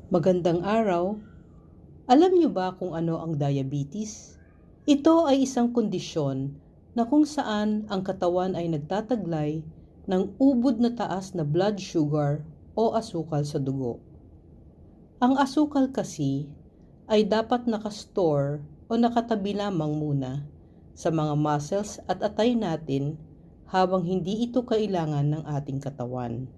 Magandang araw. Alam niyo ba kung ano ang diabetes? Ito ay isang kondisyon na kung saan ang katawan ay nagtataglay ng ubod na taas na blood sugar o asukal sa dugo. Ang asukal kasi ay dapat nakastore o nakatabi lamang muna sa mga muscles at atay natin habang hindi ito kailangan ng ating katawan.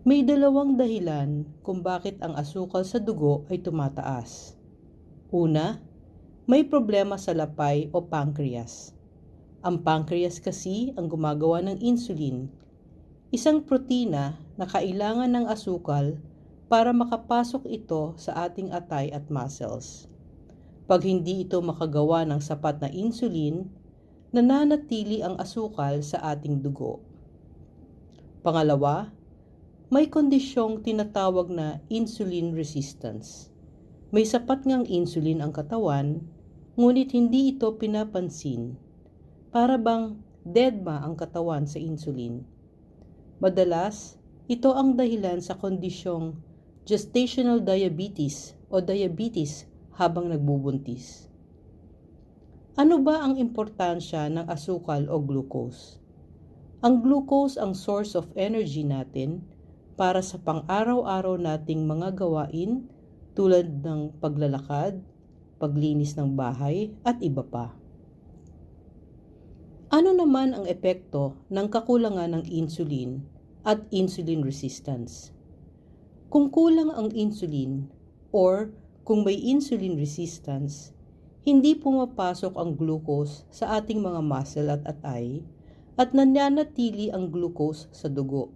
May dalawang dahilan kung bakit ang asukal sa dugo ay tumataas. Una, may problema sa lapay o pancreas. Ang pancreas kasi ang gumagawa ng insulin, isang protina na kailangan ng asukal para makapasok ito sa ating atay at muscles. Pag hindi ito makagawa ng sapat na insulin, nananatili ang asukal sa ating dugo. Pangalawa, may kondisyong tinatawag na insulin resistance. May sapat ngang insulin ang katawan, ngunit hindi ito pinapansin. Para bang deadma ang katawan sa insulin. Madalas, ito ang dahilan sa kondisyong gestational diabetes o diabetes habang nagbubuntis. Ano ba ang importansya ng asukal o glucose? Ang glucose ang source of energy natin para sa pang-araw-araw nating mga gawain tulad ng paglalakad, paglinis ng bahay at iba pa. Ano naman ang epekto ng kakulangan ng insulin at insulin resistance? Kung kulang ang insulin or kung may insulin resistance, hindi pumapasok ang glucose sa ating mga muscle at atay at nananatili ang glucose sa dugo.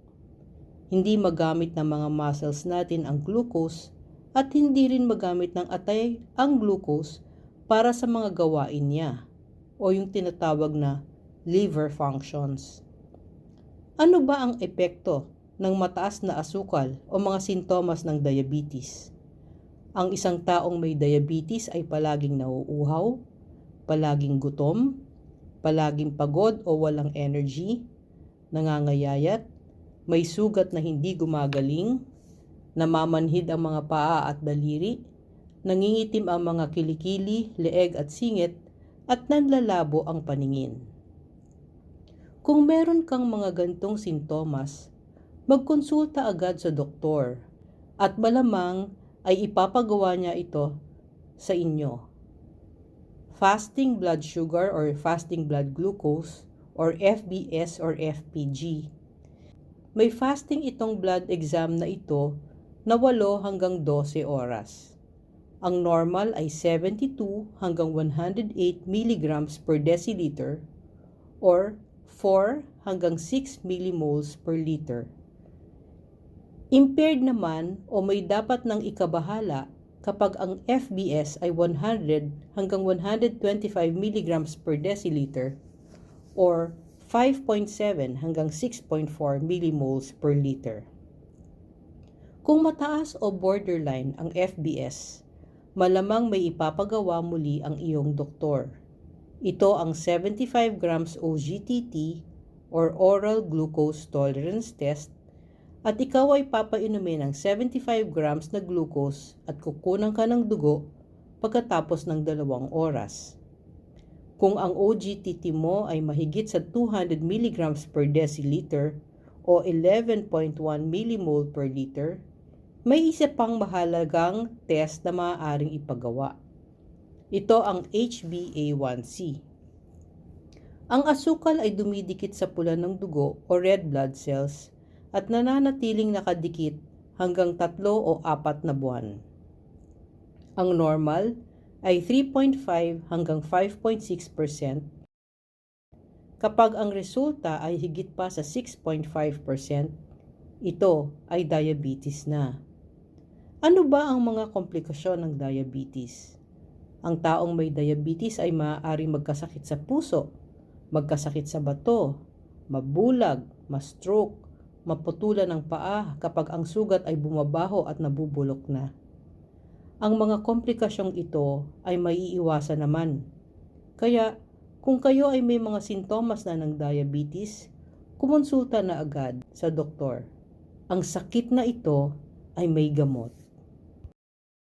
Hindi magamit ng mga muscles natin ang glucose at hindi rin magamit ng atay ang glucose para sa mga gawain niya o yung tinatawag na liver functions. Ano ba ang epekto ng mataas na asukal o mga sintomas ng diabetes? Ang isang taong may diabetes ay palaging nauuhaw, palaging gutom, palaging pagod o walang energy, nangangayayat, may sugat na hindi gumagaling, namamanhid ang mga paa at daliri, nangingitim ang mga kilikili, leeg at singit, at nanlalabo ang paningin. Kung meron kang mga gantong sintomas, magkonsulta agad sa doktor at malamang ay ipapagawa niya ito sa inyo. Fasting blood sugar or fasting blood glucose or FBS or FPG. May fasting itong blood exam na ito na 8 hanggang 12 oras. Ang normal ay 72 hanggang 108 mg per deciliter or 4 hanggang 6 millimoles per liter. Impaired naman o may dapat ng ikabahala kapag ang FBS ay 100 hanggang 125 mg per deciliter or 5.7 hanggang 6.4 millimoles per liter. Kung mataas o borderline ang FBS, malamang may ipapagawa muli ang iyong doktor. Ito ang 75 grams OGTT or Oral Glucose Tolerance Test at ikaw ay papainumin ng 75 grams na glucose at kukunan ka ng dugo pagkatapos ng 2 oras. Kung ang OGTT mo ay mahigit sa 200 mg per deciliter o 11.1 millimole per liter, may isa pang mahalagang test na maaaring ipagawa. Ito ang HbA1c. Ang asukal ay dumidikit sa pula ng dugo o red blood cells at nananatiling nakadikit hanggang 3 o 4 na buwan. Ang normal ay 3.5 hanggang 5.6%. Kapag ang resulta ay higit pa sa 6.5%, ito ay diabetes na. Ano ba ang mga komplikasyon ng diabetes? Ang taong may diabetes ay maaaring magkasakit sa puso, magkasakit sa bato, mabulag, ma-stroke, maputulan ng paa kapag ang sugat ay bumabaho at nabubulok na. Ang mga komplikasyong ito ay maiiwasan naman. Kaya, kung kayo ay may mga sintomas na ng diabetes, kumonsulta na agad sa doktor. Ang sakit na ito ay may gamot.